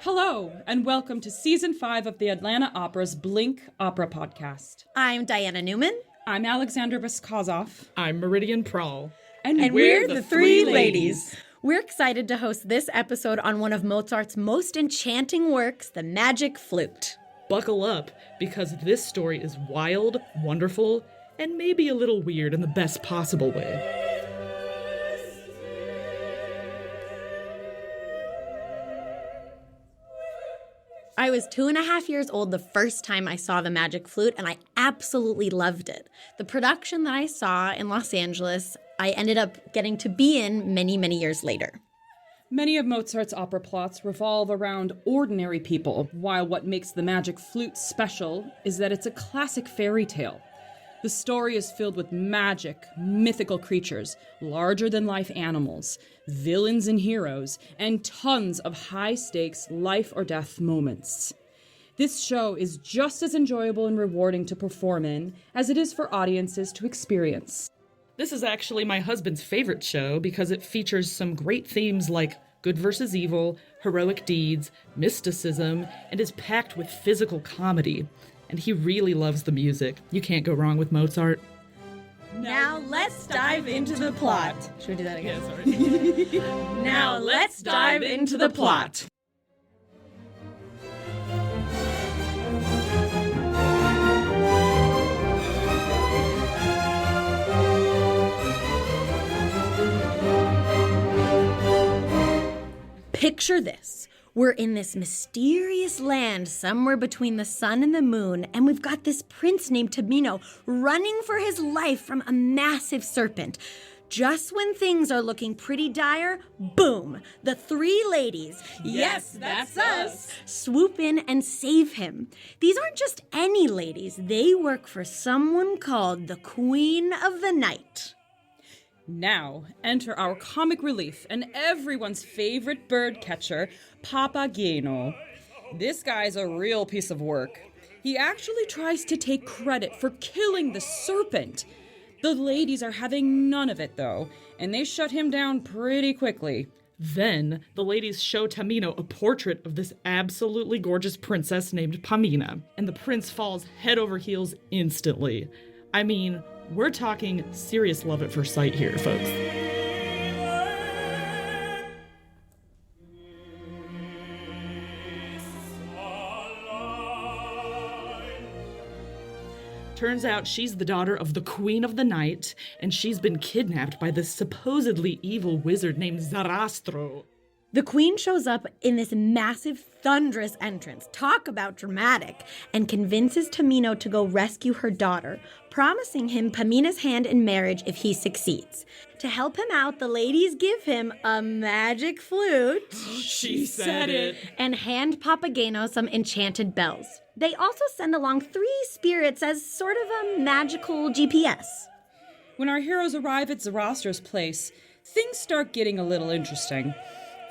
Hello, and welcome to Season 5 of the Atlanta Opera's BlinkOpera podcast. I'm Diana Newman. I'm Alexandra Razskazoff. I'm Meridian Prall. And we're the three ladies. We're excited to host this episode on one of Mozart's most enchanting works, the Magic Flute. Buckle up, because this story is wild, wonderful, and maybe a little weird in the best possible way. I was 2.5 years old the first time I saw the Magic Flute, and I absolutely loved it. The production that I saw in Los Angeles, I ended up getting to be in many, many years later. Many of Mozart's opera plots revolve around ordinary people, while what makes the Magic Flute special is that it's a classic fairy tale. The story is filled with magic, mythical creatures, larger-than-life animals, villains and heroes, and tons of high-stakes life-or-death moments. This show is just as enjoyable and rewarding to perform in as it is for audiences to experience. This is actually my husband's favorite show because it features some great themes like good versus evil, heroic deeds, mysticism, and is packed with physical comedy. And he really loves the music. You can't go wrong with Mozart. Now let's dive into the plot. Should we do that again? Yeah, sorry. Now let's dive into the plot. Picture this. We're in this mysterious land somewhere between the sun and the moon, and we've got this prince named Tamino running for his life from a massive serpent. Just when things are looking pretty dire, boom, the three ladies, yes, that's us, swoop in and save him. These aren't just any ladies. They work for someone called the Queen of the Night. Now, enter our comic relief and everyone's favorite bird catcher, Papageno. This guy's a real piece of work. He actually tries to take credit for killing the serpent. The ladies are having none of it, though, and they shut him down pretty quickly. Then, the ladies show Tamino a portrait of this absolutely gorgeous princess named Pamina, and the prince falls head over heels instantly. I mean, we're talking serious love at first sight here, folks. Turns out she's the daughter of the Queen of the Night, and she's been kidnapped by this supposedly evil wizard named Zarastro. The queen shows up in this massive, thunderous entrance, talk about dramatic, and convinces Tamino to go rescue her daughter, promising him Pamina's hand in marriage if he succeeds. To help him out, the ladies give him a magic flute. She said it. And hand Papageno some enchanted bells. They also send along 3 spirits as sort of a magical GPS. When our heroes arrive at Zarastro's place, things start getting a little interesting.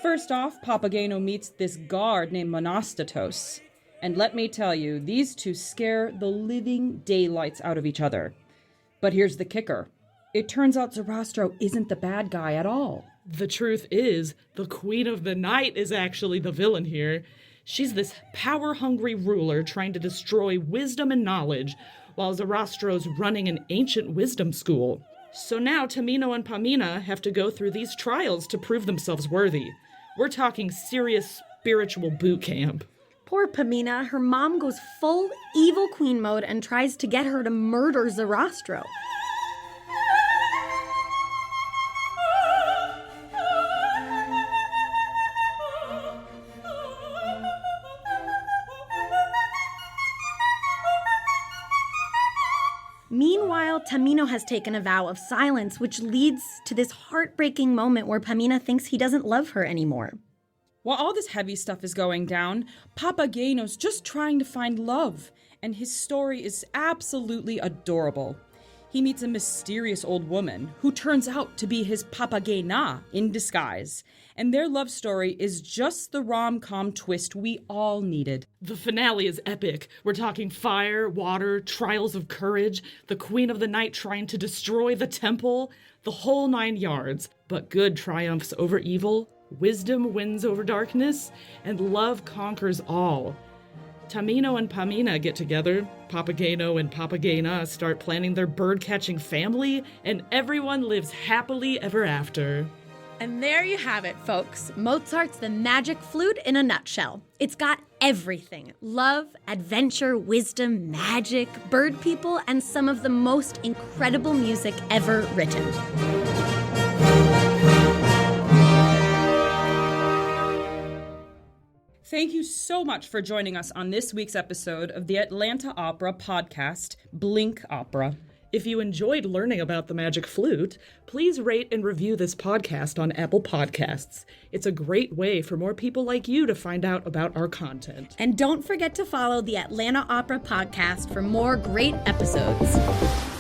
First off, Papageno meets this guard named Monostatos. And let me tell you, these two scare the living daylights out of each other. But here's the kicker. It turns out Zarastro isn't the bad guy at all. The truth is, the Queen of the Night is actually the villain here. She's this power-hungry ruler trying to destroy wisdom and knowledge, while Zarastro's running an ancient wisdom school. So now Tamino and Pamina have to go through these trials to prove themselves worthy. We're talking serious spiritual boot camp. Poor Pamina, her mom goes full evil queen mode and tries to get her to murder Zarastro. Meanwhile, Tamino has taken a vow of silence, which leads to this heartbreaking moment where Pamina thinks he doesn't love her anymore. While all this heavy stuff is going down, Papageno's just trying to find love, and his story is absolutely adorable. he meets a mysterious old woman who turns out to be his papagena in disguise. And their love story is just the rom-com twist we all needed. The finale is epic. We're talking fire, water, trials of courage, the Queen of the Night trying to destroy the temple, the whole 9 yards. But good triumphs over evil, wisdom wins over darkness, and love conquers all. Tamino and Pamina get together, Papageno and Papagena start planning their bird-catching family, and everyone lives happily ever after. And there you have it, folks. Mozart's The Magic Flute in a nutshell. It's got everything: love, adventure, wisdom, magic, bird people, and some of the most incredible music ever written. Thank you so much for joining us on this week's episode of the Atlanta Opera podcast, BlinkOpera. If you enjoyed learning about the Magic Flute, please rate and review this podcast on Apple Podcasts. It's a great way for more people like you to find out about our content. And don't forget to follow the Atlanta Opera podcast for more great episodes.